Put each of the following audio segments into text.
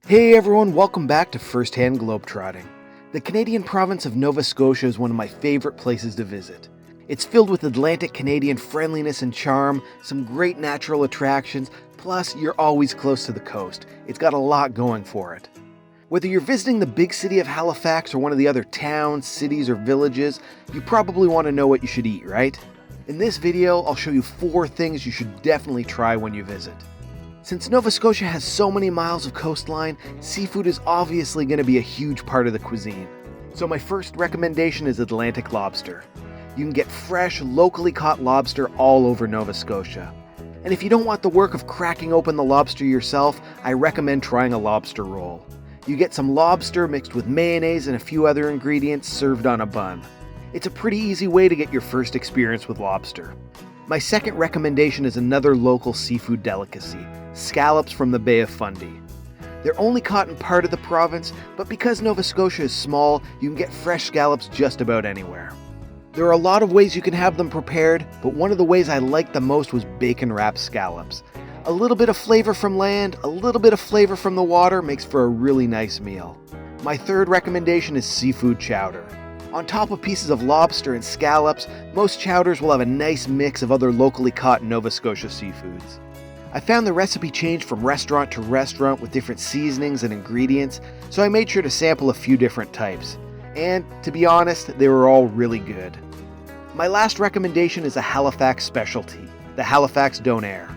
Hey everyone, welcome back to Firsthand Globetrotting. The Canadian province of Nova Scotia is one of my favorite places to visit. It's filled with Atlantic Canadian friendliness and charm, some great natural attractions, plus you're always close to the coast. It's got a lot going for it. Whether you're visiting the big city of Halifax or one of the other towns, cities, or villages, you probably want to know what you should eat, right? In this video, I'll show you 4 things you should definitely try when you visit. Since Nova Scotia has so many miles of coastline, seafood is obviously going to be a huge part of the cuisine. So my first recommendation is Atlantic lobster. You can get fresh, locally caught lobster all over Nova Scotia. And if you don't want the work of cracking open the lobster yourself, I recommend trying a lobster roll. You get some lobster mixed with mayonnaise and a few other ingredients served on a bun. It's a pretty easy way to get your first experience with lobster. My second recommendation is another local seafood delicacy, scallops from the Bay of Fundy. They're only caught in part of the province, but because Nova Scotia is small, you can get fresh scallops just about anywhere. There are a lot of ways you can have them prepared, but one of the ways I liked the most was bacon-wrapped scallops. A little bit of flavor from land, a little bit of flavor from the water makes for a really nice meal. My third recommendation is seafood chowder. On top of pieces of lobster and scallops, most chowders will have a nice mix of other locally caught Nova Scotia seafoods. I found the recipe changed from restaurant to restaurant with different seasonings and ingredients, so I made sure to sample a few different types. And, to be honest, they were all really good. My last recommendation is a Halifax specialty, the Halifax Donaire.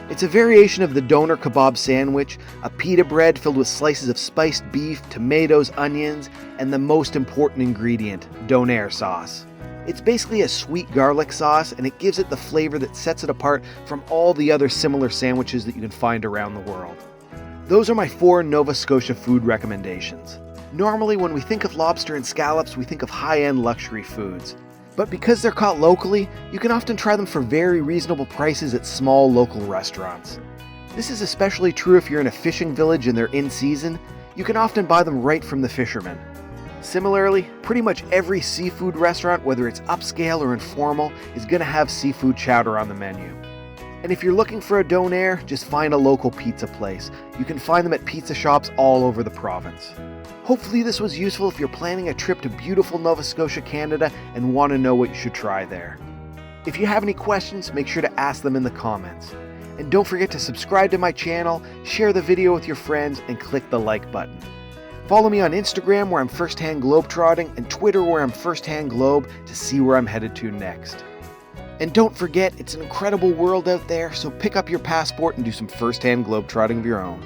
It's a variation of the doner kebab sandwich, a pita bread filled with slices of spiced beef, tomatoes, onions, and the most important ingredient, donair sauce. It's basically a sweet garlic sauce, and it gives it the flavor that sets it apart from all the other similar sandwiches that you can find around the world. Those are my 4 Nova Scotia food recommendations. Normally, when we think of lobster and scallops, we think of high-end luxury foods. But because they're caught locally, you can often try them for very reasonable prices at small local restaurants. This is especially true if you're in a fishing village and they're in season. You can often buy them right from the fishermen. Similarly, pretty much every seafood restaurant, whether it's upscale or informal, is going to have seafood chowder on the menu. And if you're looking for a donair, just find a local pizza place. You can find them at pizza shops all over the province. Hopefully this was useful if you're planning a trip to beautiful Nova Scotia, Canada, and want to know what you should try there. If you have any questions, make sure to ask them in the comments. And don't forget to subscribe to my channel, share the video with your friends, and click the like button. Follow me on Instagram where I'm Firsthand Globetrotting and Twitter where I'm Firsthand Globe to see where I'm headed to next. And don't forget, it's an incredible world out there, so pick up your passport and do some firsthand globetrotting of your own.